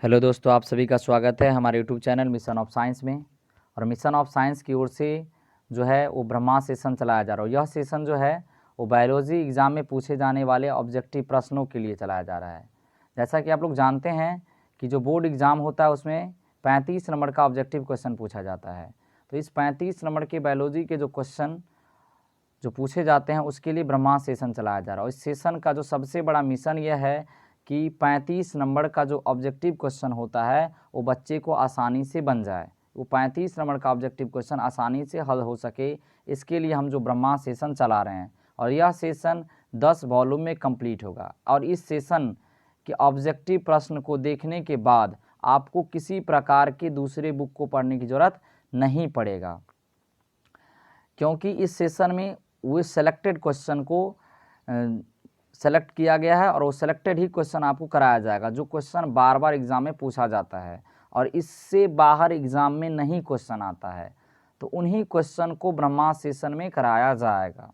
Hello दोस्तों, आप सभी का स्वागत है हमारे YouTube channel mission of science में। और मिशन ऑफ साइंस की ओर से जो है वो ब्रह्मास्त्र सेशन चलाया जा रहा है। यह सेशन जो है वो बायोलॉजी एग्ज़ाम में पूछे जाने वाले ऑब्जेक्टिव प्रश्नों के लिए चलाया जा रहा है। जैसा कि आप लोग जानते हैं कि जो बोर्ड एग्ज़ाम होता है उसमें 35 नंबर का ऑब्जेक्टिव क्वेश्चन पूछा जाता है। तो इस 35 नंबर के बायोलॉजी के जो क्वेश्चन जो पूछे जाते हैं उसके लिए ब्रह्मास्त्र सेशन चलाया जा रहा है। और इस सेशन का जो सबसे बड़ा मिशन यह है कि 35 नंबर का जो ऑब्जेक्टिव क्वेश्चन होता है वो बच्चे को आसानी से बन जाए, वो 35 नंबर का ऑब्जेक्टिव क्वेश्चन आसानी से हल हो सके, इसके लिए हम जो ब्रह्मास्त्र सेशन चला रहे हैं। और यह सेशन 10 वॉल्यूम में कंप्लीट होगा। और इस सेशन के ऑब्जेक्टिव प्रश्न को देखने के बाद आपको किसी प्रकार के दूसरे बुक को पढ़ने की ज़रूरत नहीं पड़ेगा, क्योंकि इस सेशन में वो सेलेक्टेड क्वेश्चन को सेलेक्ट किया गया है और वो सेलेक्टेड ही क्वेश्चन आपको कराया जाएगा, जो क्वेश्चन बार बार एग्ज़ाम में पूछा जाता है और इससे बाहर एग्ज़ाम में नहीं क्वेश्चन आता है, तो उन्हीं क्वेश्चन को ब्रह्मास्त्र सेशन में कराया जाएगा।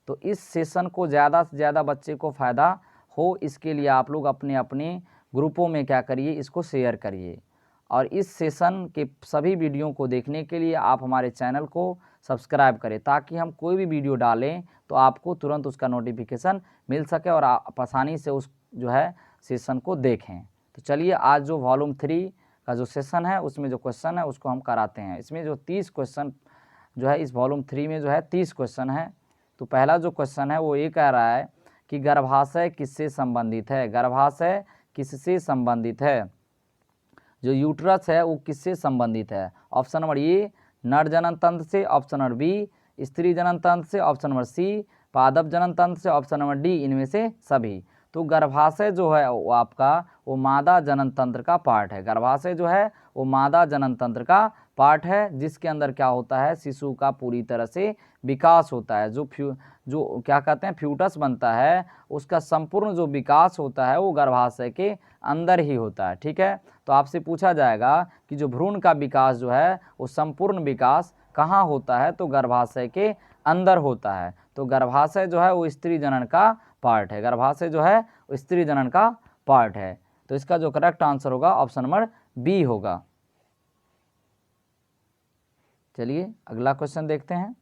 तो इस सेशन को ज़्यादा से ज़्यादा बच्चे को फ़ायदा हो, इसके लिए आप लोग अपने अपने ग्रुपों में क्या करिए, इसको शेयर करिए। और इस सेशन के सभी वीडियो को देखने के लिए आप हमारे चैनल को सब्सक्राइब करें, ताकि हम कोई भी वीडियो डालें तो आपको तुरंत उसका नोटिफिकेशन मिल सके और आप आसानी से उस जो है सेशन को देखें। तो चलिए आज जो वॉल्यूम 3 का जो सेशन है उसमें जो क्वेश्चन है उसको हम कराते हैं। इसमें जो 30 क्वेश्चन जो है इस वॉल्यूम 3 में जो है 30 क्वेश्चन है। तो पहला जो क्वेश्चन है वो ये कह रहा है कि गर्भाशय किससे संबंधित है। गर्भाशय किससे संबंधित है, जो यूट्रस है वो किससे संबंधित है। ऑप्शन नंबर ए नर जनन तंत्र से, ऑप्शन नंबर बी स्त्री जनन तंत्र से, ऑप्शन नंबर सी पादप जनन तंत्र से, ऑप्शन नंबर डी इनमें से सभी। तो गर्भाशय जो है वो आपका वो मादा जनन तंत्र का पार्ट है। गर्भाशय जो है वो मादा जनन तंत्र का पार्ट है, जिसके अंदर क्या होता है, शिशु का पूरी तरह से विकास होता है। जो क्या कहते हैं फ्यूटस बनता है, उसका संपूर्ण जो विकास होता है वो गर्भाशय के अंदर ही होता है। ठीक है, तो आपसे पूछा जाएगा कि जो भ्रूण का विकास जो है वो संपूर्ण विकास कहाँ होता है, तो गर्भाशय के अंदर होता है। तो गर्भाशय जो है वो स्त्री जनन का पार्ट है। गर्भाशय जो है वो स्त्री जनन का पार्ट है। तो इसका जो करेक्ट आंसर होगा ऑप्शन नंबर बी होगा। चलिए अगला क्वेश्चन देखते हैं।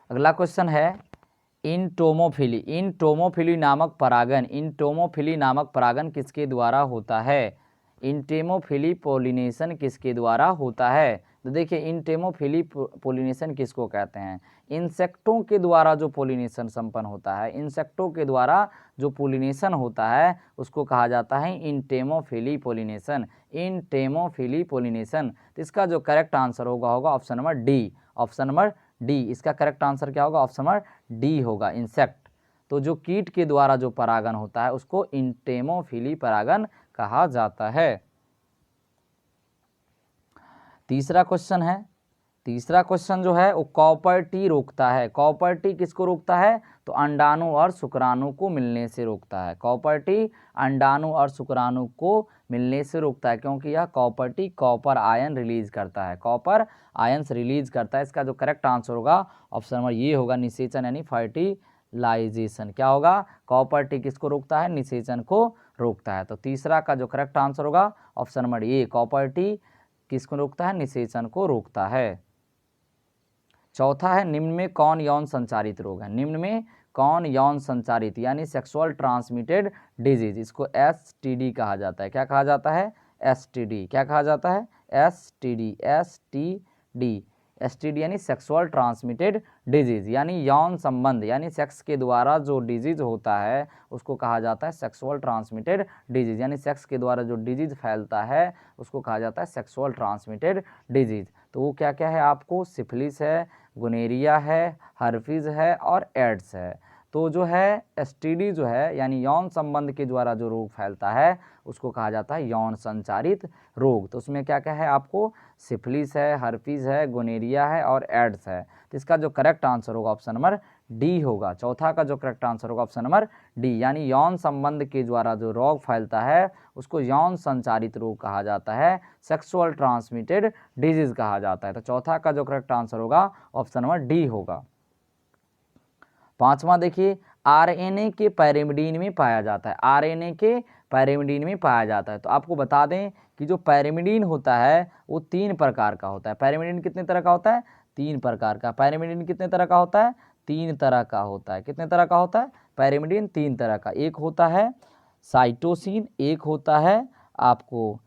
अगला क्वेश्चन है इंटोमोफिली। इंटोमोफिली नामक परागन किसके द्वारा होता है। इंटेमोफिली पोलिनेशन किसके द्वारा होता है। तो देखिए इंटेमोफिली पोलिनेशन किसको कहते हैं। इंसेक्टों के द्वारा जो पोलिनेशन संपन्न होता है, इंसेक्टों के द्वारा जो पोलिनेशन होता है उसको कहा जाता है इंटेमोफिली पोलिनेशन। इंटेमोफिली पोलिनेशन। तो इसका जो करेक्ट आंसर होगा option number D. Option number D, इसका करेक्ट आंसर क्या होगा, ऑप्शन नंबर डी होगा, इंसेक्ट। तो जो कीट के द्वारा जो परागन होता है उसको इंटेमोफिली परागन कहा जाता है। तीसरा क्वेश्चन है, तीसरा क्वेश्चन जो है वो कॉपर टी रोकता है। कॉपर टी किसको रोकता है, तो अंडाणु और शुक्राणु को मिलने से रोकता है। कॉपर टी अंडाणु और शुक्राणु को मिलने से रोकता है, क्योंकि यह copper T copper ion release करता है, कॉपर आयन्स रिलीज करता है। इसका जो करेक्ट आंसर होगा ऑप्शन नंबर ये होगा, निषेचन यानी फर्टिलाइजेशन। क्या होगा, कॉपर टी किसको रोकता है, निषेचन को रोकता है। तो तीसरा का जो करेक्ट आंसर होगा option number A, copper T किसको रोकता है, निषेचन को रोकता है। चौथा है निम्न में कौन यौन संचारित रोग है। निम्न में कौन यौन संचारित यानी सेक्सुअल ट्रांसमिटेड डिजीज, इसको एसटीडी कहा जाता है। क्या कहा जाता है, एसटीडी। क्या कहा जाता है, एसटीडी। एसटीडी, एसटीडी यानी सेक्सुअल ट्रांसमिटेड डिजीज, यानी यौन संबंध यानी सेक्स के द्वारा जो डिजीज होता है उसको कहा जाता है सेक्सुअल ट्रांसमिटेड डिजीज, यानी सेक्स के द्वारा जो डिजीज फैलता है उसको कहा जाता है सेक्सुअल ट्रांसमिटेड डिजीज। तो वो क्या क्या है, आपको सिफिलिस है, गोनेरिया है, हर्पीज है और एड्स है। तो जो है एसटीडी जो है यानी यौन संबंध के द्वारा जो रोग फैलता है उसको कहा जाता है यौन संचारित रोग। तो उसमें क्या क्या है आपको, सिफिलिस है, हर्पीज है, गोनेरिया है और एड्स है। तो इसका जो करेक्ट आंसर होगा ऑप्शन नंबर डी होगा। चौथा का जो करेक्ट आंसर होगा ऑप्शन नंबर डी, यानी यौन संबंध के द्वारा जो रोग फैलता है उसको यौन संचारित रोग कहा जाता है, सेक्सुअल ट्रांसमिटेड डिजीज कहा जाता है। तो चौथा का जो करेक्ट आंसर होगा ऑप्शन नंबर डी होगा। पांचवा देखिए, आरएनए के पैरिमिडीन में पाया जाता है, आरएनए के पैरिमिडीन में पाया जाता है। तो आपको बता दें कि जो पैरिमिडीन होता है वो 3 प्रकार का होता है। पैरिमिडीन कितने तरह का होता है, 3 प्रकार का। पैरिमिडीन कितने तरह का होता है, 3 तरह का होता है। कितने तरह का होता है पैरिमिडीन, 3 तरह का। एक होता है साइटोसिन, एक होता है आपको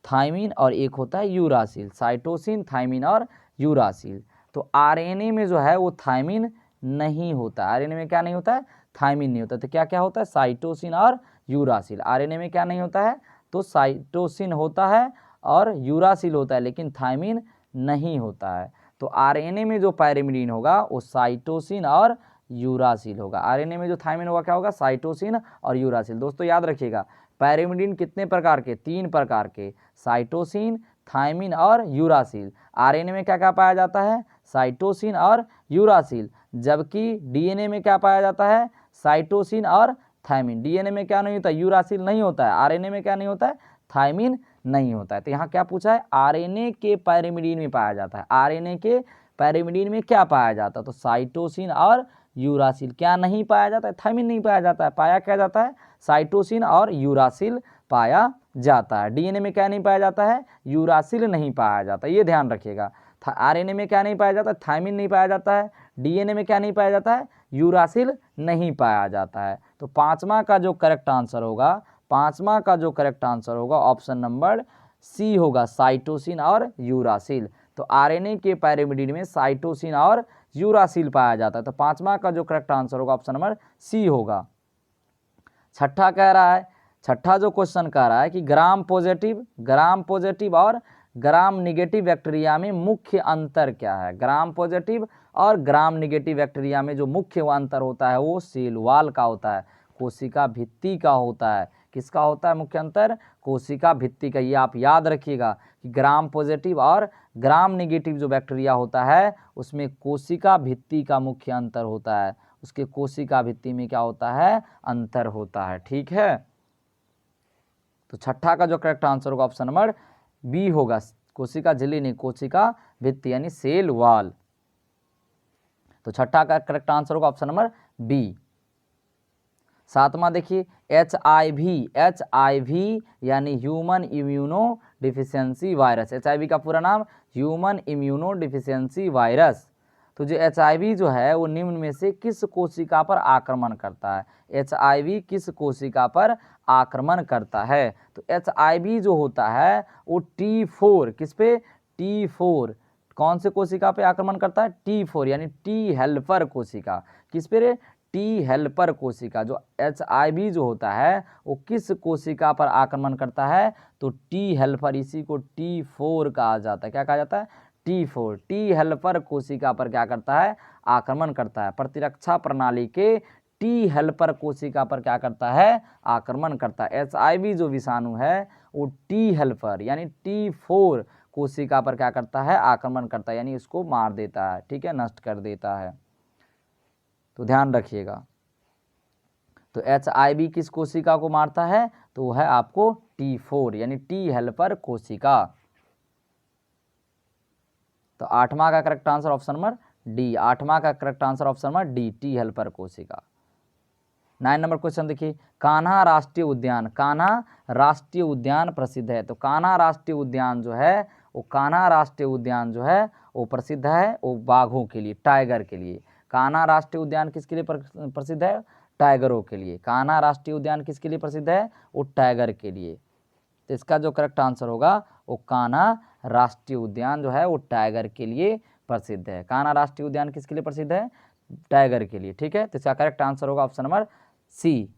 थायमिन और एक होता है यूरासिल। साइटोसिन, थायमिन और यूरासिल। तो आरएनए में जो है वो थायमिन नहीं होता, आरएनए में क्या नहीं होता है, थायमिन नहीं होता। तो क्या क्या होता है, साइटोसिन और यूरासिल। आरएनए में क्या नहीं होता है, तो साइटोसिन होता है और यूरासिल होता है, लेकिन थायमिन नहीं होता है। तो आरएनए में जो पैरिमिडीन होगा वो साइटोसिन और यूरासिल होगा। आरएनए में जो थायमिन होगा क्या होगा, साइटोसिन और यूरासिल। दोस्तों याद रखिएगा, पैरिमिडीन कितने प्रकार के, 3 प्रकार के, साइटोसिन, थायमिन और यूरासिल। आरएनए में क्या क्या पाया जाता है, साइटोसिन और यूरासिल, जबकि डीएनए में क्या पाया जाता है, साइटोसिन और थायमिन। डीएनए में क्या नहीं होता, यूरासिल नहीं होता है। आरएनए में क्या नहीं होता है, थायमिन नहीं होता है। तो यहाँ क्या पूछा है, आरएनए के पैरिमिडीन में पाया जाता है। आरएनए के पैरिमिडीन में क्या पाया जाता है, तो साइटोसिन और यूरासिल। क्या नहीं पाया जाता है, थायमिन नहीं पाया जाता है। पाया क्या जाता है, साइटोसिन और यूरासिल पाया जाता है। डीएनए में क्या नहीं पाया जाता है, यूरासिल नहीं पाया जाता, ये ध्यान रखिएगा। आरएनए में क्या नहीं पाया जाता है, थायमिन नहीं पाया जाता है। डीएनए में क्या नहीं पाया जाता है, यूरासिल नहीं पाया जाता है। तो पांचवा का जो करेक्ट आंसर होगा, पांचवा का जो करेक्ट आंसर होगा ऑप्शन नंबर सी होगा, साइटोसिन और यूरासिल। तो आरएनए के पैरिमिडीन में साइटोसिन और यूरासिल पाया जाता है। तो पांचवा का जो करेक्ट आंसर होगा ऑप्शन नंबर सी होगा। छठा कह रहा है, छठा जो क्वेश्चन कह रहा है कि ग्राम पॉजिटिव और ग्राम निगेटिव बैक्टीरिया में मुख्य अंतर क्या है। ग्राम पॉजिटिव और ग्राम निगेटिव बैक्टीरिया में जो मुख्य अंतर होता है वो सेल वॉल का होता है, कोशिका भित्ति का होता है। किसका होता है मुख्य अंतर, कोशिका भित्ति का। ये आप याद रखिएगा कि ग्राम पॉजिटिव और ग्राम निगेटिव जो बैक्टीरिया होता है उसमें कोशिका भित्ति का मुख्य अंतर होता है, उसके कोशिका भित्ति में क्या होता है, अंतर होता है। ठीक है, तो छठा का जो करेक्ट आंसर होगा ऑप्शन नंबर बी होगा, कोशिका झिल्ली नहीं, कोशिका भित्ति यानी सेल वॉल। तो छठा का करेक्ट आंसर होगा ऑप्शन नंबर बी। सातवां देखिए, HIV यानी human immuno deficiency virus. HIV का पूरा नाम ह्यूमन इम्यूनो डिफिशियंसी वायरस। तो जो HIV जो है वो निम्न में से किस कोशिका पर आक्रमण करता है। HIV किस कोशिका पर आक्रमण करता है, तो HIV जो होता है वो T4, किस पे, T4, कौन से कोशिका पे आक्रमण करता है, T4 यानी टी हेल्पर कोशिका। किस पे रे, टी हेल्पर कोशिका। जो HIV जो होता है वो किस कोशिका पर आक्रमण करता है, तो टी हेल्पर, इसी को T4 कहा जाता है। क्या कहा जाता है, T4, टी हेल्पर कोशिका पर क्या करता है, आक्रमण करता है। प्रतिरक्षा प्रणाली के टी हेल्पर कोशिका पर क्या करता है, आक्रमण करता है। HIV जो विषाणु है वो टी हेल्पर यानी T4 कोशिका पर क्या करता है, आक्रमण करता है, यानी उसको मार देता है। ठीक है, नष्ट कर देता है। तो ध्यान रखिएगा, तो HIV किस कोशिका को मारता है, तो वो है आपको T4 यानी टी हेल्पर कोशिका। तो आठवां का correct answer option number D, आठवां का correct answer option number D, T helper कोशिका। 9 नंबर क्वेश्चन देखिए, कान्हा राष्ट्रीय उद्यान, कान्हा राष्ट्रीय उद्यान प्रसिद्ध है। तो कान्हा राष्ट्रीय उद्यान जो है वो, कान्हा राष्ट्रीय उद्यान जो है वो प्रसिद्ध है वो बाघों के लिए, टाइगर के लिए। कान्हा राष्ट्रीय उद्यान किसके लिए प्रसिद्ध है, टाइगरों के लिए। कान्हा राष्ट्रीय उद्यान किसके लिए प्रसिद्ध है, वो टाइगर के लिए। तो इसका जो करेक्ट आंसर होगा वो कान्हा राष्ट्रीय उद्यान जो है वो टाइगर के लिए प्रसिद्ध है। कान्हा राष्ट्रीय उद्यान किसके लिए प्रसिद्ध है, टाइगर के लिए। ठीक है, तो इसका करेक्ट आंसर होगा ऑप्शन नंबर सी।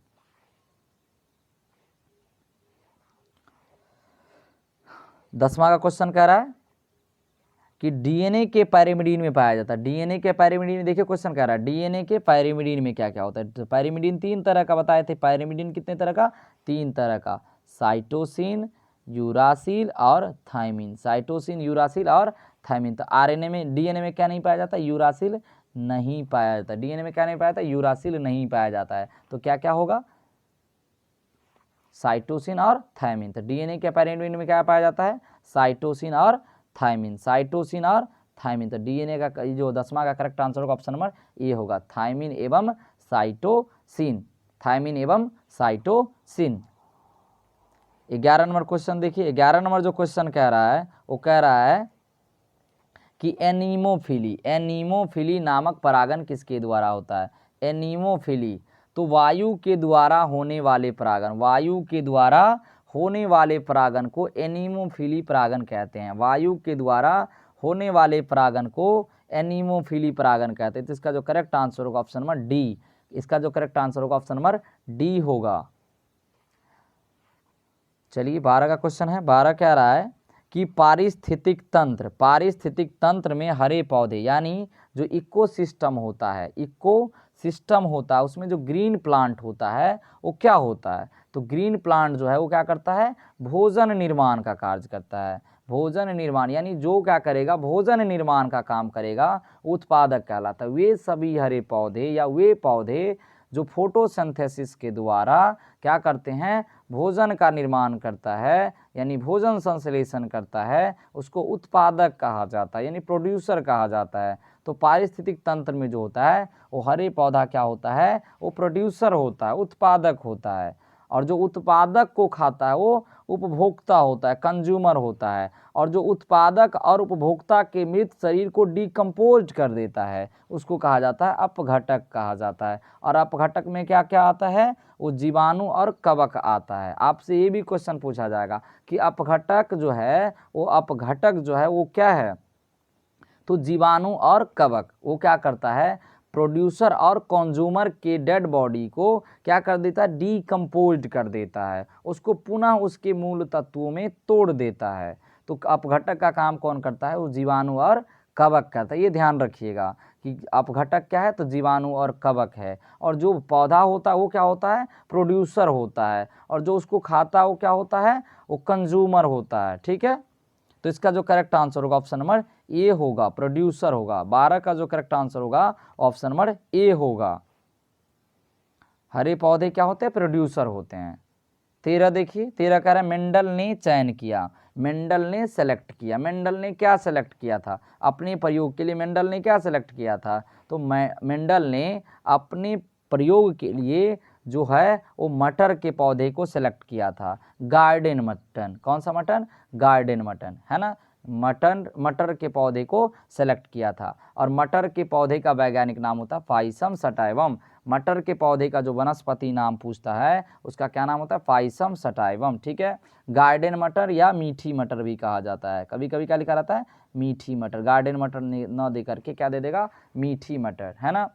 10वां का क्वेश्चन कह रहा है कि डीएनए के पैरिमिडीन में पाया जाता है। डीएनए के पैरिमिडीन में देखिए क्वेश्चन कह रहा है डीएनए के पैरिमिडीन में क्या क्या होता है। तो पैरिमिडीन 3 तरह का बताए थे। पैरिमिडीन कितने तरह का? 3 तरह का, साइटोसिन, यूरासिल और थायमिन। साइटोसिन, यूरासिल और थायमिन। तो आरएनए में, डीएनए में क्या नहीं पाया जाता? यूरासिल नहीं पाया जाता। डीएनए में क्या नहीं पाया जाता? यूरासिल नहीं पाया जाता है। तो क्या क्या होगा? साइटोसिन और थायमिन। तो डीएनए के पैरिमिडीन में क्या पाया जाता है? साइटोसिन और थायमिन। साइटोसिन और थायमिन। तो डीएनए का जो 10वां का करेक्ट आंसर होगा ऑप्शन नंबर ए होगा, थायमिन एवं साइटोसिन। थायमिन एवं साइटोसिन। 11 नंबर क्वेश्चन देखिए। 11 नंबर जो क्वेश्चन कह रहा है वो कह रहा है कि एनीमोफिली, एनीमोफिली नामक परागन किसके द्वारा होता है? एनीमोफिली। तो वायु के द्वारा होने वाले परागन, वायु के द्वारा होने वाले परागन को एनीमोफिली परागन कहते हैं। वायु के द्वारा होने वाले परागन को एनीमोफिली परागन कहते हैं। तो इसका जो करेक्ट आंसर होगा ऑप्शन नंबर डी। इसका जो करेक्ट आंसर होगा ऑप्शन नंबर डी होगा। चलिए 12 का क्वेश्चन है। 12 कह रहा है कि पारिस्थितिक तंत्र, पारिस्थितिक तंत्र में हरे पौधे यानी जो इकोसिस्टम होता है, इकोसिस्टम होता है, उसमें जो ग्रीन प्लांट होता है वो क्या होता है? तो ग्रीन प्लांट जो है वो क्या करता है? भोजन निर्माण का कार्य करता है। भोजन निर्माण यानी जो क्या करेगा? भोजन निर्माण का काम करेगा, उत्पादक कहलाता है। वे सभी हरे पौधे या वे पौधे जो फोटोसिंथेसिस के द्वारा क्या करते हैं? भोजन का निर्माण करता है, यानी भोजन संश्लेषण करता है, उसको उत्पादक कहा जाता है, यानी प्रोड्यूसर कहा जाता है। तो पारिस्थितिक तंत्र में जो होता है वो हरे पौधा क्या होता है? वो प्रोड्यूसर होता है, उत्पादक होता है। और जो उत्पादक को खाता है वो उपभोक्ता होता है, कंज्यूमर होता है। और जो उत्पादक और उपभोक्ता के मृत शरीर को डिकम्पोज कर देता है उसको कहा जाता है अपघटक कहा जाता है। और अपघटक में क्या क्या आता है? वो जीवाणु और कवक आता है। आपसे ये भी क्वेश्चन पूछा जाएगा कि अपघटक जो है वो, अपघटक जो है वो क्या है? तो जीवाणु और कवक वो क्या करता है? प्रोड्यूसर और कंज्यूमर के डेड बॉडी को क्या कर देता है? डीकम्पोज्ड कर देता है, उसको पुनः उसके मूल तत्वों में तोड़ देता है। तो अपघटक का काम कौन करता है? वो जीवाणु और कवक करता है। ये ध्यान रखिएगा कि अपघटक क्या है? तो जीवाणु और कवक है। और जो पौधा होता है वो क्या होता है? प्रोड्यूसर होता है। और जो उसको खाता है वो क्या होता है? वो कंज्यूमर होता है। ठीक है, तो इसका जो करेक्ट आंसर होगा ऑप्शन नंबर ए होगा, प्रोड्यूसर होगा। 12 का जो करेक्ट आंसर होगा ऑप्शन नंबर ए होगा। हरे पौधे क्या होते हैं? प्रोड्यूसर होते हैं। 13 देखिए। 13 कह रहा है मेंडल ने चयन किया, मेंडल ने सेलेक्ट किया। मेंडल ने क्या सेलेक्ट किया था? अपने प्रयोग के लिए मेंडल ने क्या सेलेक्ट किया था? तो मेंडल ने अपने प्रयोग के लिए जो है वो मटर के पौधे को सेलेक्ट किया था। Garden mutton. कौन सा मटन? गार्डन मटन, है ना। मटर के पौधे को सेलेक्ट किया था। और मटर के पौधे का वैज्ञानिक नाम होता है फाइसम सटाइवम। मटर के पौधे का जो वनस्पति नाम पूछता है उसका क्या नाम होता है? फाइसम सटाइवम। ठीक है, गार्डन मटर या मीठी मटर भी कहा जाता है। कभी कभी क्या लिखा रहता है? मीठी मटर। गार्डन मटर न दे करके क्या दे देगा? मीठी मटर, है ना।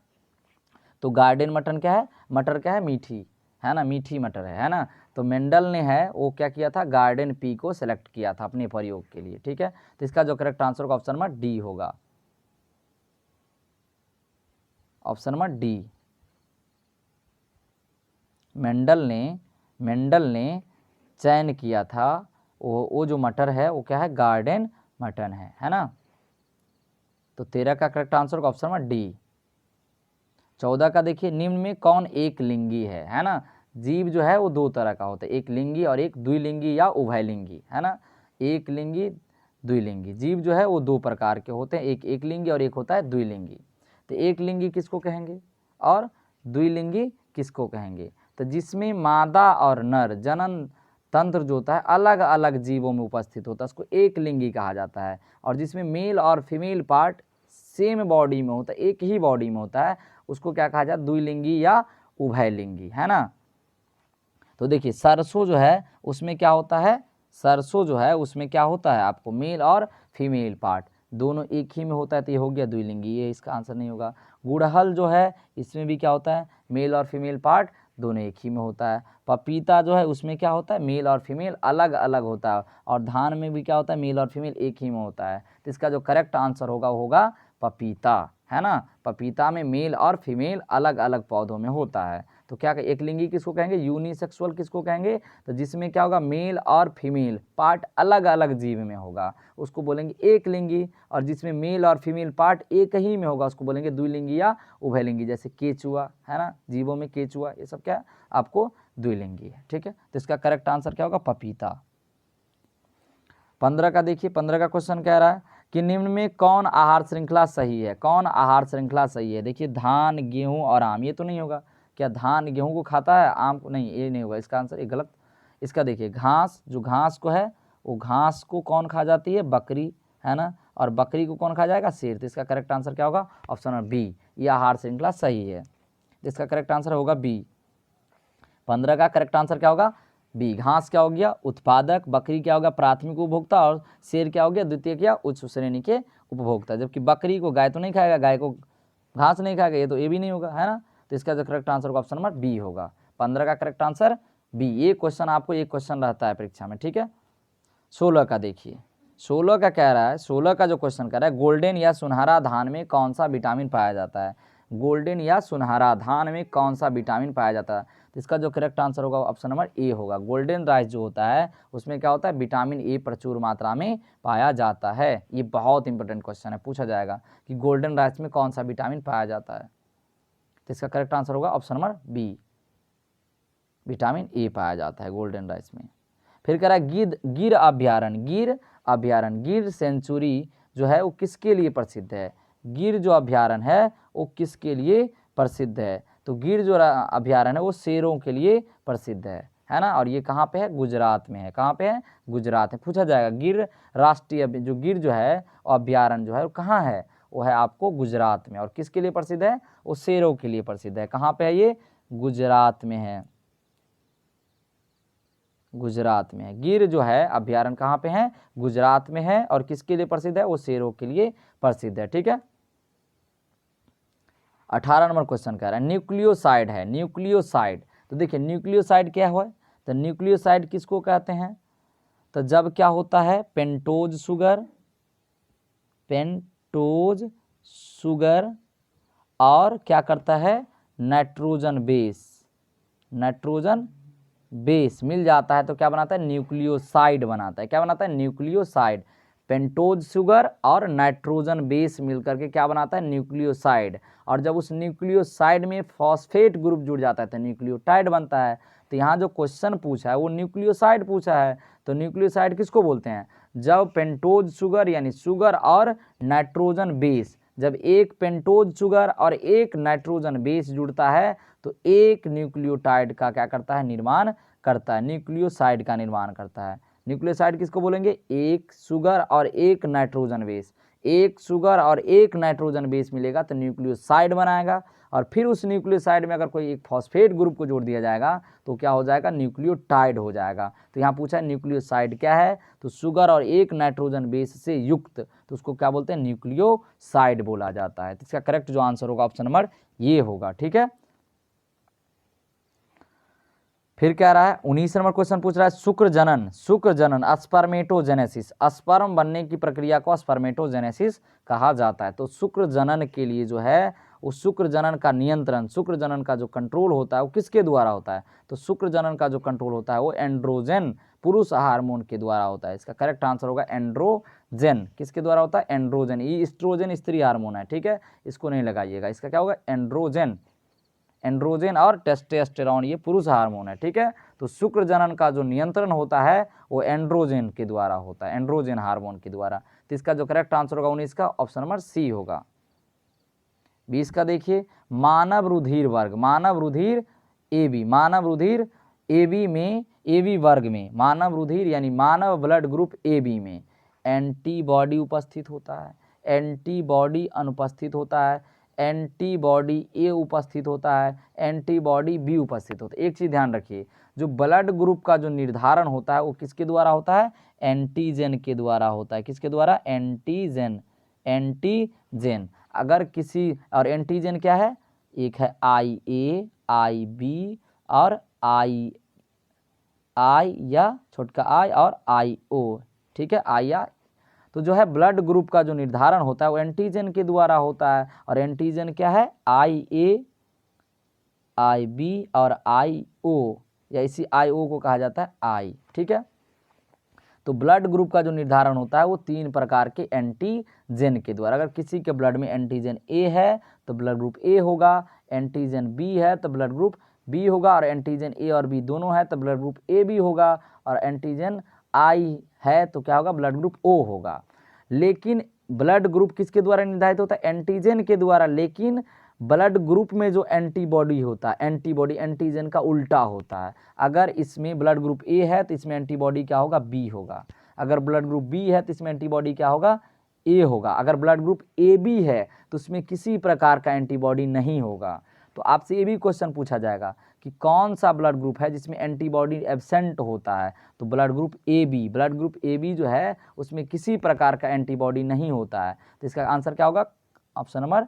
तो गार्डन मटन क्या है? मटर क्या है? मीठी, है ना, मीठी मटर है ना। तो मेंडल ने है वो क्या किया था? गार्डन पी को सेलेक्ट किया था अपने प्रयोग के लिए। ठीक है, तो इसका जो करेक्ट आंसर होगा ऑप्शन नंबर डी होगा, ऑप्शन नंबर डी। मेंडल ने चयन किया था वो जो मटर है वो क्या है? गार्डन मटन है ना। तो 13 का करेक्ट आंसर होगा ऑप्शन नंबर डी। 14 का देखिए, निम्न में कौन एक लिंगी है ना। जीव जो है वो 2 तरह का होता है, एक लिंगी और एक द्विलिंगी या उभयलिंगी, है ना। एक लिंगी, द्विलिंगी। जीव जो है वो 2 प्रकार के होते हैं, एक लिंगी और एक होता है द्विलिंगी। तो एक लिंगी किसको कहेंगे और द्विलिंगी किसको कहेंगे? तो जिसमें मादा और नर जनन तंत्र जो होता है अलग अलग जीवों में उपस्थित होता है उसको एक लिंगी कहा जाता है। और जिसमें मेल और फीमेल पार्ट सेम बॉडी में होता है, एक ही बॉडी में होता है, उसको क्या कहा जाता है? द्विलिंगी या उभयलिंगी, है ना। तो देखिए सरसों जो है उसमें क्या होता है? सरसों जो है उसमें क्या होता है? आपको मेल और फीमेल पार्ट दोनों एक ही में होता है, तो ये हो गया द्विलिंगी, ये इसका आंसर नहीं होगा। गुड़हल जो है इसमें भी क्या होता है? मेल और फीमेल पार्ट दोनों एक ही में होता है। पपीता जो है उसमें क्या होता है, मेल और फीमेल अलग अलग होता है, और धान में भी क्या होता है, मेल और फीमेल एक ही में होता है। तो इसका जो करेक्ट आंसर होगा वो होगा पपीता, है ना। पपीता में मेल और फीमेल अलग अलग पौधों में होता है। तो क्या एक लिंगी किसको कहेंगे, यूनिसेक्सुअल किसको कहेंगे, तो जिसमें क्या होगा, मेल और फीमेल पार्ट अलग अलग जीव में होगा उसको बोलेंगे एक लिंगी, और जिसमें मेल और फीमेल पार्ट एक ही में होगा उसको बोलेंगे द्विलिंगी या उभयलिंगी। जैसे केचुआ है ना, जीवों में केचुआ, ये सब क्या आपको द्विलिंगी है, ठीक है। तो इसका करेक्ट आंसर क्या होगा, पपीता। 15 का देखिए, 15 का क्वेश्चन कह रहा है कि निम्न में कौन आहार श्रृंखला सही है, कौन आहार श्रृंखला सही है। देखिए धान, गेहूं और आम, ये तो नहीं होगा। क्या धान गेहूं को खाता है, आम को नहीं, ये नहीं होगा इसका आंसर, ये गलत। इसका देखिए घास, जो घास को है वो घास को कौन खा जाती है, बकरी, है ना, और बकरी को कौन खा जाएगा, शेर। तो इसका करेक्ट आंसर क्या होगा, ऑप्शन नंबर बी, ये आहार श्रृंखला सही है। इसका करेक्ट आंसर होगा बी। 15 का करेक्ट आंसर क्या होगा, बी। घास क्या हो गया, उत्पादक, बकरी क्या होगा, प्राथमिक उपभोक्ता, और शेर क्या हो गया, द्वितीयक या उच्च श्रेणी के उपभोक्ता। जबकि बकरी को गाय तो नहीं खाएगा, गाय को घास नहीं खाएगा, ये तो ये भी नहीं होगा, है ना। तो इसका जो करेक्ट आंसर होगा ऑप्शन नंबर बी होगा। 15 का करेक्ट आंसर बी। ये क्वेश्चन आपको एक क्वेश्चन रहता है परीक्षा में, ठीक है। 16 का देखिए, 16 का कह रहा है, 16 का जो क्वेश्चन कह रहा है, गोल्डन या सुनहरा धान में कौन सा विटामिन पाया जाता है। गोल्डन या सुनहरा धान में कौन सा विटामिन पाया जाता है। तो इसका जो करेक्ट आंसर होगा ऑप्शन नंबर ए होगा। गोल्डन राइस जो होता है उसमें क्या होता है, विटामिन ए प्रचुर मात्रा में पाया जाता है। ये बहुत इंपॉर्टेंट क्वेश्चन है, पूछा जाएगा कि गोल्डन राइस में कौन सा विटामिन पाया जाता है। तो इसका करेक्ट आंसर होगा option number B, vitamin A पाया जाता है गोल्डन राइस में। फिर कह रहा है गिर अभ्यारण्य, गिर सेंचुरी जो है वो किसके लिए प्रसिद्ध है। गिर जो अभ्यारण्य है वो किसके लिए प्रसिद्ध है। तो गिर जो अभ्यारण्य है वो शेरों के लिए प्रसिद्ध है ना। और ये कहाँ पे है, गुजरात में है। कहाँ पे है, गुजरात में। पूछा जाएगा गिर राष्ट्रीय जो गिर जो है अभ्यारण्य जो है वो कहाँ है, वो है आपको गुजरात में। और किसके लिए प्रसिद्ध है, वो शेरों के लिए प्रसिद्ध है। कहाँ पे है ये, गुजरात में है, गुजरात में है। गिर जो है अभ्यारण्य कहाँ पे है, गुजरात में है। और किसके लिए प्रसिद्ध है, वो शेरों के लिए प्रसिद्ध है, ठीक है। 18 नंबर क्वेश्चन कह रहा है न्यूक्लियोसाइड है, न्यूक्लियोसाइड। तो देखिए न्यूक्लियोसाइड क्या हुआ, तो न्यूक्लियोसाइड किसको कहते हैं, तो जब क्या होता है, पेंटोज शुगर और क्या करता है, नाइट्रोजन बेस मिल जाता है तो क्या बनाता है, न्यूक्लियोसाइड बनाता है। क्या बनाता है, न्यूक्लियोसाइड। पेंटोज शुगर और नाइट्रोजन बेस मिलकर के क्या बनाता है, न्यूक्लियोसाइड। और जब उस न्यूक्लियोसाइड में फॉस्फेट ग्रुप जुड़ जाता है तो न्यूक्लियोटाइड बनता है। तो यहाँ जो क्वेश्चन पूछा है वो न्यूक्लियोसाइड पूछा है। तो न्यूक्लियोसाइड किसको बोलते हैं, जब पेंटोज शुगर यानी शुगर और नाइट्रोजन बेस, जब एक पेंटोज शुगर और एक नाइट्रोजन बेस जुड़ता है तो एक न्यूक्लियोटाइड का क्या करता है, निर्माण करता है, न्यूक्लियोसाइड का निर्माण करता है। न्यूक्लियोसाइड किसको बोलेंगे, एक शुगर और एक नाइट्रोजन बेस, एक शुगर और एक नाइट्रोजन बेस मिलेगा तो न्यूक्लियोसाइड बनाएगा। और फिर उस न्यूक्लियोसाइड में अगर कोई एक फॉस्फेट ग्रुप को जोड़ दिया जाएगा तो क्या हो जाएगा, न्यूक्लियोटाइड हो जाएगा। तो यहाँ पूछा है न्यूक्लियोसाइड क्या है, तो शुगर और एक नाइट्रोजन बेस से युक्त, तो उसको क्या बोलते हैं, न्यूक्लियोसाइड बोला जाता है। तो इसका करेक्ट जो आंसर होगा ऑप्शन नंबर ये होगा, ठीक है। फिर कह रहा है 19 नंबर क्वेश्चन पूछ रहा है शुक्र जनन स्पर्मेटोजेनेसिस, स्पर्म बनने की प्रक्रिया को स्पर्मेटोजेनेसिस कहा जाता है। तो शुक्र जनन के लिए जो है उस शुक्र जनन का नियंत्रण, शुक्र जनन का जो कंट्रोल होता है वो किसके द्वारा होता है, तो शुक्र जनन का जो कंट्रोल होता है वो एंड्रोजन पुरुष हार्मोन के द्वारा होता है। इसका करेक्ट आंसर होगा एंड्रोजन। किसके द्वारा होता है, एंड्रोजन। ये ईस्ट्रोजन स्त्री हार्मोन है, ठीक है, इसको नहीं लगाइएगा। इसका क्या होगा, एंड्रोजन। एंड्रोजन और टेस्टोस्टेरोन ये पुरुष हार्मोन है, ठीक है। तो शुक्र जनन का जो नियंत्रण होता है वो एंड्रोजन के द्वारा होता है, एंड्रोजन हार्मोन के द्वारा। तो इसका जो करेक्ट आंसर होगा 19 का ऑप्शन नंबर सी होगा। 20 का देखिए मानव रुधिर वर्ग, मानव रुधिर एबी, मानव रुधिर एबी में, एबी वर्ग में, मानव रुधिर यानी मानव ब्लड ग्रुप एबी में एंटीबॉडी उपस्थित होता है, एंटीबॉडी अनुपस्थित होता है, एंटीबॉडी ए उपस्थित होता है, एंटीबॉडी बी उपस्थित होता है। एक चीज़ ध्यान रखिए, जो ब्लड ग्रुप का जो निर्धारण होता है वो किसके द्वारा होता है, एंटीजन के द्वारा होता है। किसके द्वारा, एंटीजन, एंटीजन। अगर किसी, और एंटीजन क्या है, एक है IA, IB और आई या छोटका आई और IO, ठीक है, आई या। तो जो है ब्लड ग्रुप का जो निर्धारण होता है वो एंटीजन के द्वारा होता है, और एंटीजन क्या है, IA, IB और IO, या इसी IO को कहा जाता है I, ठीक है। तो ब्लड ग्रुप का जो निर्धारण होता है वो 3 प्रकार के एंटीजन के द्वारा। अगर किसी के ब्लड में एंटीजन A है तो ब्लड ग्रुप A होगा, एंटीजन B है तो ब्लड ग्रुप B होगा, और एंटीजन A और B दोनों है तो ब्लड ग्रुप AB होगा, और एंटीजन I है तो क्या होगा, ब्लड ग्रुप O होगा। लेकिन ब्लड ग्रुप किसके द्वारा निर्धारित होता है, एंटीजन के द्वारा। लेकिन ब्लड ग्रुप में जो एंटीबॉडी होता है, एंटीबॉडी एंटीजन का उल्टा होता है। अगर इसमें ब्लड ग्रुप A है तो इसमें एंटीबॉडी क्या होगा, B होगा। अगर ब्लड ग्रुप B है तो इसमें एंटीबॉडी क्या होगा, A होगा। अगर ब्लड ग्रुप AB है तो उसमें किसी प्रकार का एंटीबॉडी नहीं होगा। तो आपसे ये भी क्वेश्चन पूछा जाएगा कि कौन सा ब्लड ग्रुप है जिसमें एंटीबॉडी एब्सेंट होता है, तो blood group AB। Blood group AB जो है उसमें किसी प्रकार का एंटीबॉडी नहीं होता है, तो इसका आंसर क्या होगा, ऑप्शन नंबर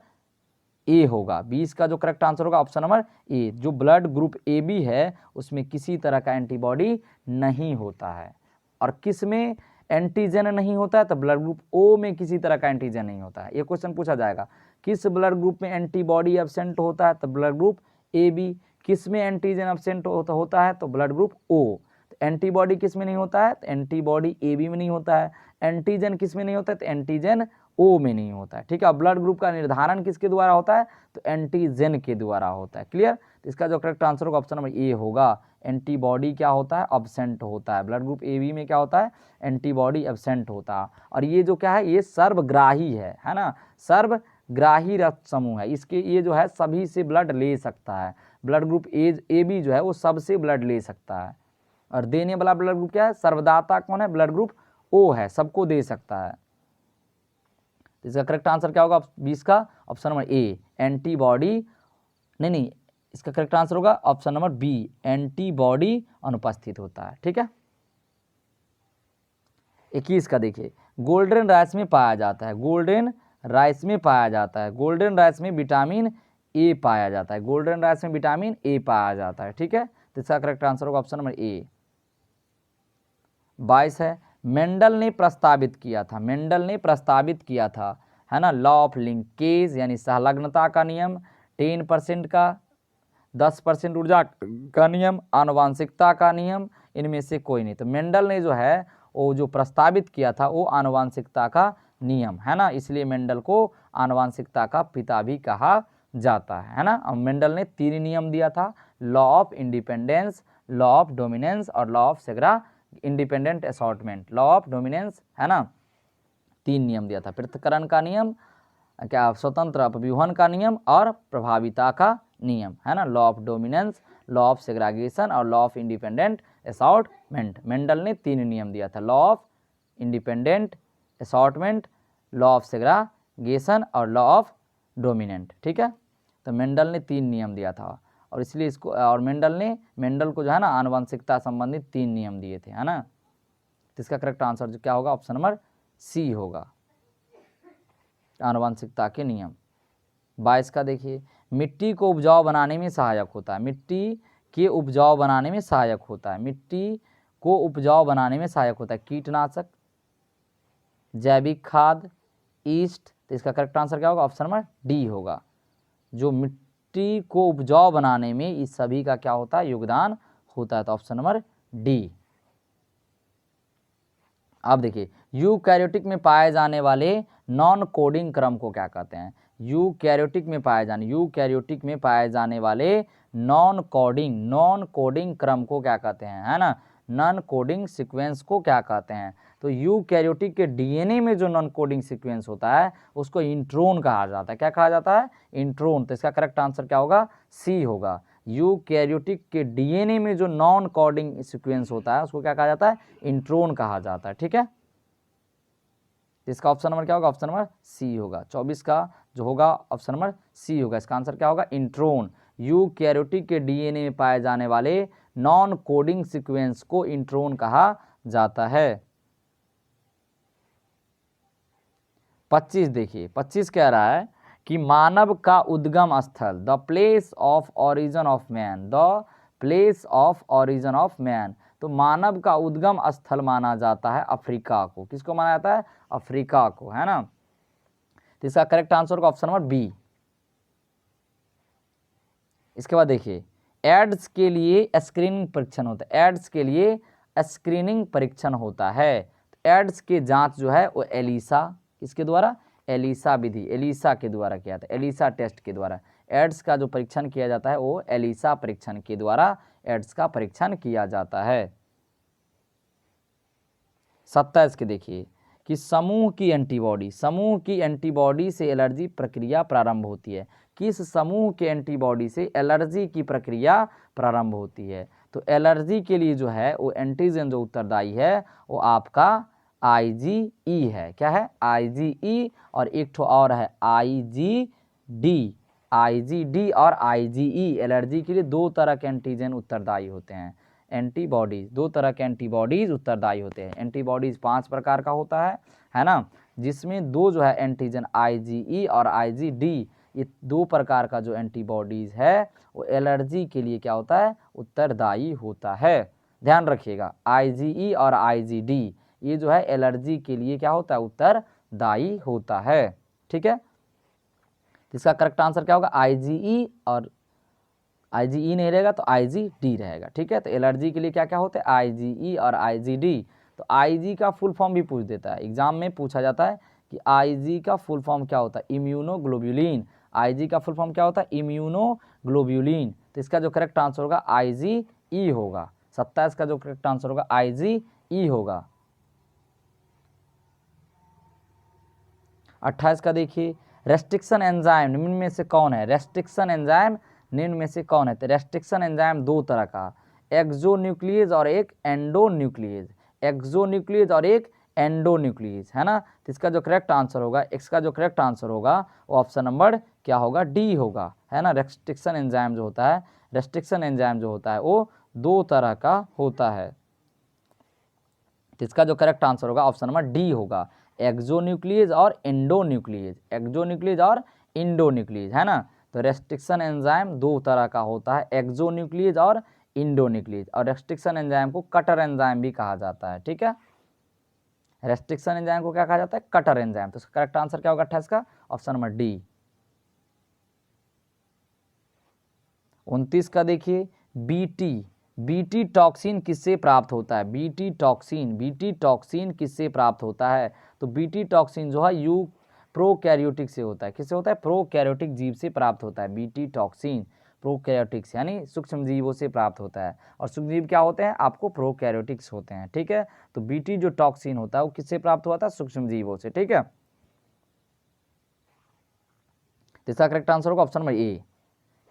A होगा। 20 का जो करेक्ट आंसर होगा ऑप्शन नंबर A। जो ब्लड ग्रुप AB है उसमें किसी तरह का एंटीबॉडी नहीं होता है। और किस में एंटीजन नहीं होता है, तो ब्लड ग्रुप O में किसी तरह का एंटीजन नहीं होता है। ये क्वेश्चन पूछा जाएगा, किस ब्लड ग्रुप में एंटीबॉडी एब्सेंट होता है, तो ब्लड ग्रुप AB। किस में एंटीजन एब्सेंट होता है, तो ब्लड ग्रुप O। एंटीबॉडी किस में नहीं होता है, तो एंटीबॉडी AB में नहीं होता है। एंटीजन किस में नहीं होता है, तो एंटीजन O में नहीं होता है, ठीक है। ब्लड ग्रुप का निर्धारण किसके द्वारा होता है, तो एंटीजन के द्वारा होता है। क्लियर। तो इसका जो करेक्ट आंसर होगा ऑप्शन नंबर A होगा। एंटीबॉडी क्या होता है, एब्सेंट होता है। ब्लड ग्रुप AB में क्या होता है, एंटीबॉडी एब्सेंट होता है। और ये जो क्या है, ये सर्वग्राही है ना, सर्वग्राही रक्त समूह है। इसके ये जो है सभी से ब्लड ले सकता है। ब्लड ग्रुप AB जो है वो सबसे ब्लड ले सकता है। और देने वाला ब्लड ग्रुप क्या है, सर्वदाता कौन है, ब्लड ग्रुप O है, सबको दे सकता है। इसका करेक्ट आंसर क्या होगा 20 का, ऑप्शन नंबर A। एंटीबॉडी नहीं, इसका करेक्ट आंसर होगा ऑप्शन नंबर B, एंटीबॉडी अनुपस्थित होता है, ठीक है। 21 का देखिए, गोल्डन राइस में पाया जाता है, गोल्डन राइस में पाया जाता है, गोल्डन राइस में विटामिन A पाया जाता है, गोल्डन राइस में विटामिन A पाया जाता है, ठीक है। तो इसका करेक्ट आंसर होगा ऑप्शन नंबर A। 22 है, मेंडल ने प्रस्तावित किया था, मेंडल ने प्रस्तावित किया था, है ना, लॉ ऑफ लिंकेज यानी सहलग्नता का नियम, 10% का 10% ऊर्जा का नियम, आनुवांशिकता का नियम, इनमें से कोई नहीं। तो मेंडल ने जो है वो जो प्रस्तावित किया था वो आनुवांशिकता का नियम है ना, इसलिए मेंडल को आनुवांशिकता का पिता भी कहा जाता है ना। अब मेंडल ने 3 नियम दिया था, law of independence, law of dominance और law of segre independent assortment. Law of dominance है ना, 3 नियम दिया था, पृथक्करण का नियम, क्या स्वतंत्र अपव्यूहन का नियम और प्रभाविता का नियम, है ना। Law of dominance, law of segregation और law of independent assortment. Mendel ने 3 नियम दिया था, law of independent assortment, law of segregation और लॉ ऑफ डोमिनेंट, ठीक है। तो मेंडल ने 3 नियम दिया था, और इसलिए इसको, और मेंडल को जो है ना आनुवंशिकता संबंधित 3 नियम दिए थे, है ना। तो इसका करेक्ट आंसर जो क्या होगा, ऑप्शन नंबर C होगा, आनुवंशिकता के नियम। 22 का देखिए, मिट्टी को उपजाऊ बनाने में सहायक होता है, मिट्टी के उपजाऊ बनाने में सहायक होता है, मिट्टी को उपजाऊ बनाने में सहायक होता है कीटनाशक, जैविक खाद, ईस्ट। तो इसका करेक्ट आंसर क्या होगा, ऑप्शन नंबर D होगा। जो मिट्टी को उपजाऊ बनाने में इस सभी का क्या होता है, योगदान होता है, तो ऑप्शन नंबर D। अब देखिए, यूकैरियोटिक में पाए जाने वाले नॉन कोडिंग क्रम को क्या कहते हैं, यूकैरियोटिक में पाए जाने वाले नॉन कोडिंग क्रम को क्या कहते हैं, है ना, नॉन कोडिंग सीक्वेंस को क्या कहते हैं। तो यूकैरियोटिक के DNA में जो नॉन कोडिंग सीक्वेंस होता है उसको इंट्रोन कहा जाता है। क्या कहा जाता है, इंट्रोन। तो इसका करेक्ट आंसर क्या होगा, C होगा। यूकैरियोटिक के DNA में जो नॉन कोडिंग सीक्वेंस होता है उसको क्या कहा जाता है, इंट्रोन कहा जाता है, ठीक है। इसका ऑप्शन नंबर क्या होगा, ऑप्शन नंबर C होगा। 24 का जो होगा ऑप्शन नंबर C होगा, इसका आंसर क्या होगा, इंट्रोन। यूकैरियोटिक के DNA में पाए जाने वाले नॉन कोडिंग सीक्वेंस को इंट्रोन कहा जाता है। 25 देखिए, 25 कह रहा है कि मानव का उद्गम स्थल, the place of origin of man, the place of origin of man, तो मानव का उद्गम स्थल माना जाता है अफ्रीका को। किसको माना जाता है? अफ्रीका को, है ना। तो इसका करेक्ट आंसर होगा ऑप्शन नंबर बी। इसके बाद देखिए, एड्स के लिए स्क्रीनिंग परीक्षण होता है, एड्स के लिए स्क्रीनिंग परीक्षण होता है। एड्स की जांच जो है वो एलिसा, किसके द्वारा? एलिसा विधि, एलिसा के द्वारा किया जाता है, एलिसा टेस्ट के द्वारा। एड्स का जो परीक्षण किया जाता है वो एलिसा परीक्षण के द्वारा एड्स का परीक्षण किया जाता है। 27 के देखिए कि समूह की एंटीबॉडी, समूह की एंटीबॉडी से एलर्जी प्रक्रिया प्रारंभ होती है। किस समूह के एंटीबॉडी से एलर्जी की प्रक्रिया प्रारंभ होती है? तो एलर्जी के लिए जो है वो एंटीजन जो उत्तरदायी है वो आपका IgE है। क्या है? IgE, और एक ठो और है IgD। IgD और IgE एलर्जी के लिए दो तरह के एंटीजन उत्तरदायी होते हैं। एंटीबॉडीज, दो तरह के एंटीबॉडीज उत्तरदायी होते हैं। एंटीबॉडीज 5 प्रकार का होता है ना, जिसमें दो जो है एंटीजन IgE और IgD, ये दो प्रकार का जो एंटीबॉडीज है वो एलर्जी के लिए क्या होता है? उत्तरदायी होता है। ध्यान रखिएगा, IgE और IgD ये जो है एलर्जी के लिए क्या होता है? उत्तरदायी होता है। ठीक है, इसका करेक्ट आंसर क्या होगा? IgE, और IgE नहीं रहेगा तो IgD रहेगा। ठीक है, तो एलर्जी के लिए क्या क्या होता है? IgE और IgD। तो IG का फुल फॉर्म भी पूछ देता है, एग्जाम में पूछा जाता है कि IG का फुल फॉर्म क्या होता है? इम्यूनोग्लोब्यूलिन। IG का फुल फॉर्म क्या होता है? इम्यूनोग्लोब्यूलिन। तो इसका जो करेक्ट आंसर होगा IgE होगा। 27 का जो करेक्ट आंसर होगा IgE होगा। 28 का देखिए, रेस्ट्रिक्शन एंजाइम निम्न में से कौन है? रेस्ट्रिक्शन एंजाइम निम्न में से कौन है? तो रेस्ट्रिक्शन एंजाइम दो तरह का, एक्सोन्यूक्लियेज और एक एंडोन्यूक्लियेज, एक्सोन्यूक्लियेज और एक एंडोन्यूक्लियेज, है ना। तो इसका जो करेक्ट आंसर होगा, इसका जो करेक्ट आंसर होगा वो ऑप्शन नंबर क्या होगा? डी होगा, है ना। रेस्ट्रिक्शन एंजाइम जो होता है, रेस्ट्रिक्शन एंजाइम जो होता है वो दो तरह का होता है। तो इसका जो करेक्ट आंसर होगा ऑप्शन नंबर डी होगा, एक्सोन्यूक्लियेज और एंडोन्यूक्लियेज, एक्सोन्यूक्लियेज और इंडोन्यूक्लियेज, है ना। तो रेस्ट्रिक्शन एंजाइम दो तरह का होता है, एक्सोन्यूक्लियेज और इंडोन्यूक्लियेज, और रेस्ट्रिक्शन एंजाइम को कटर एंजाइम भी कहा जाता है। ठीक है, रेस्ट्रिक्शन एंजाइम को क्या कहा जाता है? Cutter enzyme. तो इसका करेक्ट आंसर क्या होगा 28 का? Option number D. 29 का देखिए, बीटी टॉक्सिन किससे प्राप्त होता है? बीटी टॉक्सिन किससे प्राप्त होता है? तो बीटी टॉक्सिन जो है यू प्रोकैरियोटिक से होता है। किससे होता है? प्रोकैरियोटिक जीव से प्राप्त होता है। बीटी टॉक्सिन प्रोकैरियोटिक्स यानी सूक्ष्म जीवों से प्राप्त होता है, और सूक्ष्म जीव क्या होते हैं? आपको प्रोकैरियोटिक्स होते हैं। ठीक है, तो बीटी जो टॉक्सिन होता है वो किससे प्राप्त हुआ था? सूक्ष्म जीवों से। ठीक है, इसका करेक्ट आंसर होगा ऑप्शन नंबर ए।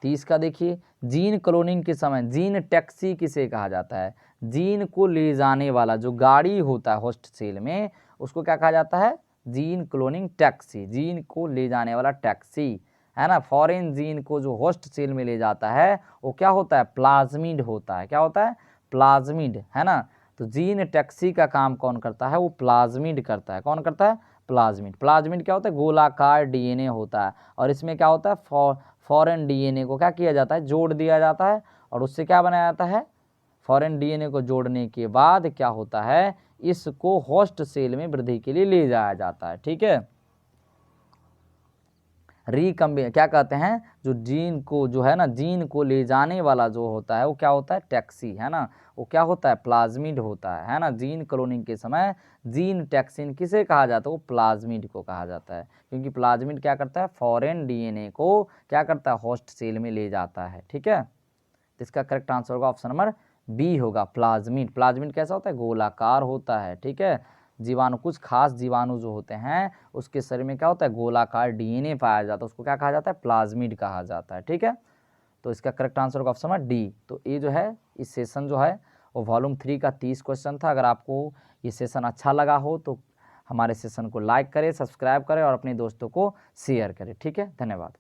30 का देखिए, जीन क्लोनिंग के समय जीन टैक्सी किसे कहा जाता है? जीन को ले जाने वाला जो गाड़ी होता है होस्ट सेल में, उसको क्या कहा जाता है? जीन क्लोनिंग टैक्सी, जीन को ले जाने वाला टैक्सी, है ना। फॉरेन जीन को जो होस्ट सेल में ले जाता है वो क्या होता है? प्लाज्मिड होता है। क्या होता है? प्लाज्मिड, है ना। तो जीन टैक्सी का काम कौन करता है? वो प्लाज्मिड करता है। कौन करता है? प्लाज्मिड। प्लाज्मिड क्या होता है? गोलाकार DNA होता है, और इसमें क्या होता है? फॉरेन DNA को क्या किया जाता है? जोड़ दिया जाता है, और उससे क्या बनाया जाता है? फॉरेन DNA को जोड़ने के बाद क्या होता है? इसको होस्ट सेल में वृद्धि के लिए ले जाया जाता है। ठीक है, रिकम्बिनेशन क्या कहते हैं? जो जीन को जो है ना, जीन को ले जाने वाला जो होता है वो क्या होता है? टैक्सी, है ना। वो क्या होता है? प्लाज्मिड होता है ना। जीन क्लोनिंग के समय जीन टैक्सिन किसे कहा जाता है? वो प्लाज्मिड को कहा जाता है, क्योंकि प्लाज्मिड क्या करता है? फॉरेन DNA को क्या करता है? होस्ट सेल में ले जाता है। ठीक है, तो इसका करेक्ट आंसर होगा ऑप्शन नंबर बी होगा, प्लाज्मिड। प्लाज्मिड कैसा होता है? गोलाकार होता है। ठीक है, जीवाणु, कुछ खास जीवाणु जो होते हैं उसके शरीर में क्या होता है? गोलाकार DNA पाया जाता है, उसको क्या कहा जाता है? प्लाज्मिड कहा जाता है। ठीक है, तो इसका करेक्ट आंसर होगा ऑप्शन नंबर डी। तो ये जो है इस सेशन जो है वो वॉल्यूम 3 का 30 क्वेश्चन था। अगर आपको ये सेशन अच्छा लगा हो तो हमारे सेशन को लाइक करें, सब्सक्राइब करें और अपने दोस्तों को शेयर करें। ठीक है, धन्यवाद।